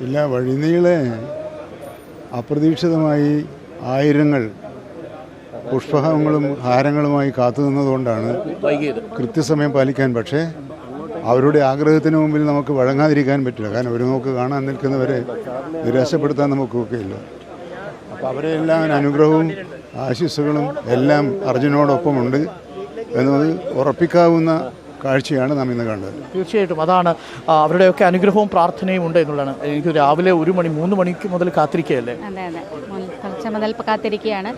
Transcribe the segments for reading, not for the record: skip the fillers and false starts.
ഇല്ല, വഴിനീളെ അപ്രതീക്ഷിതമായി ആയിരങ്ങൾ പുഷ്പങ്ങളും ഹാരങ്ങളുമായി കാത്തു നിന്നതുകൊണ്ടാണ് കൃത്യസമയം പാലിക്കാൻ. പക്ഷേ അവരുടെ ആഗ്രഹത്തിന് മുമ്പിൽ നമുക്ക് വഴങ്ങാതിരിക്കാൻ പറ്റില്ല. കാരണം അവർ നമുക്ക് കാണാൻ നിൽക്കുന്നവരെ നിരാശപ്പെടുത്താൻ നമുക്കൊക്കെയില്ല. അപ്പോൾ അവരെ എല്ലാം അനുഗ്രഹവും ആശീസ്സുകളും എല്ലാം അർജുനോടൊപ്പമുണ്ട് എന്നത് ഉറപ്പിക്കാവുന്ന കാഴ്ചയാണ് നാം ഇന്ന് കണ്ടത്. തീർച്ചയായിട്ടും അതാണ്, അവരുടെയൊക്കെ അനുഗ്രഹവും പ്രാർത്ഥനയും ഉണ്ട് എന്നുള്ളതാണ്. എനിക്ക് രാവിലെ 3 മണിക്ക് മുതൽ കാത്തിരിക്കുകയല്ലേ? അതെ അതെ, പുലർച്ചെ മുതൽ കാത്തിരിക്കുകയാണ്.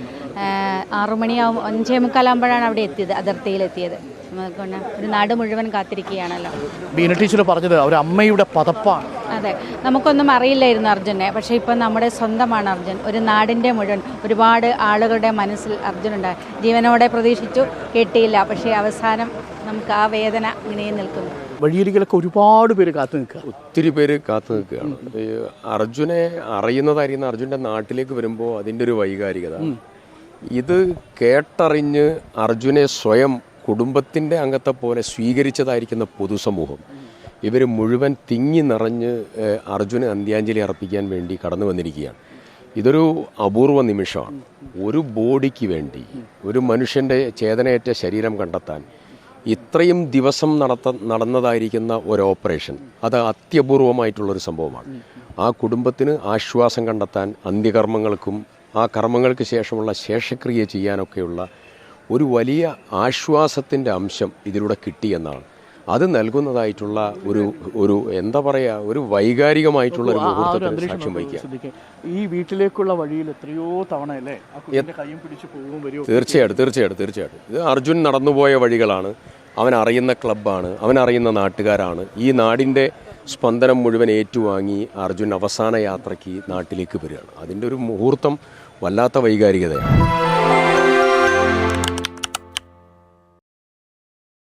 6 മണിയാവും, 5:45 അവിടെ എത്തിയത്, അതിർത്തിയിലെത്തിയത്. ഒരു നാട് മുഴുവൻ കാത്തിരിക്കുകയാണല്ലോ. ബീന ടീച്ചർ പറഞ്ഞത് ഒരു അമ്മയുടെ പതപ്പാണ്. അതെ, നമുക്കൊന്നും അറിയില്ലായിരുന്നു അർജുനെ, പക്ഷേ ഇപ്പം നമ്മുടെ സ്വന്തമാണ് അർജുൻ. ഒരു നാടിൻ്റെ മുഴുവൻ, ഒരുപാട് ആളുകളുടെ മനസ്സിൽ അർജുനുണ്ട്. ജീവനോടെ പ്രതീക്ഷിച്ചു, കിട്ടിയില്ല. പക്ഷേ അവസാനം നമുക്ക് ആ വേദന ഇങ്ങനെ നിൽക്കുന്നു. വഴിയരികിലൊക്കെ ഒരുപാട് പേര് കാത്തു നിൽക്കുക, ഒത്തിരി പേര് കാത്തു നിൽക്കുകയാണ്. അർജുനെ അറിയുന്ന അർജുൻ്റെ നാട്ടിലേക്ക് വരുമ്പോൾ അതിൻ്റെ ഒരു വൈകാരികത, ഇത് കേട്ടറിഞ്ഞ് അർജുനെ സ്വയം കുടുംബത്തിൻ്റെ അംഗത്തെ പോലെ സ്വീകരിച്ചതായിരിക്കുന്ന പൊതുസമൂഹം, ഇവർ മുഴുവൻ തിങ്ങി നിറഞ്ഞ് അർജുന് അന്ത്യാഞ്ജലി അർപ്പിക്കാൻ വേണ്ടി കടന്നു വന്നിരിക്കുകയാണ്. ഇതൊരു അപൂർവ നിമിഷമാണ്. ഒരു ബോഡിക്ക് വേണ്ടി, ഒരു മനുഷ്യൻ്റെ ചേതനയേറ്റ ശരീരം കണ്ടെത്താൻ ഇത്രയും ദിവസം നടന്നതായിരിക്കുന്ന ഒരു ഓപ്പറേഷൻ, അത് അത്യപൂർവമായിട്ടുള്ളൊരു സംഭവമാണ്. ആ കുടുംബത്തിന് ആശ്വാസം കണ്ടെത്താൻ, അന്ത്യകർമ്മങ്ങൾക്കും ആ കർമ്മങ്ങൾക്ക് ശേഷമുള്ള ശേഷക്രിയ ചെയ്യാനൊക്കെയുള്ള ഒരു വലിയ ആശ്വാസത്തിൻ്റെ അംശം ഇതിലൂടെ കിട്ടിയെന്നാണ്. അത് നൽകുന്നതായിട്ടുള്ള ഒരു എന്താ പറയുക, ഒരു വൈകാരികമായിട്ടുള്ള ഒരു മുഹൂർത്തത്തിന് സാക്ഷ്യം വഹിക്കുക. ഈ വീട്ടിലേക്കുള്ള വഴിയിൽ എത്രയോ തവണ അല്ലേ കൈയും പിടിച്ച് പോകും വരും. തീർച്ചയായിട്ടും ഇത് അർജുൻ നടന്നുപോയ വഴികളാണ്. അവൻ അറിയുന്ന ക്ലബ്ബാണ്, അവൻ അറിയുന്ന നാട്ടുകാരാണ്. ഈ നാടിൻ്റെ സ്പന്ദനം മുഴുവൻ ഏറ്റുവാങ്ങി അർജുൻ അവസാന യാത്രയ്ക്ക് നാട്ടിലേക്ക് വരികയാണ്. അതിൻ്റെ ഒരു മുഹൂർത്തം വല്ലാത്ത വൈകാരികതയാണ്.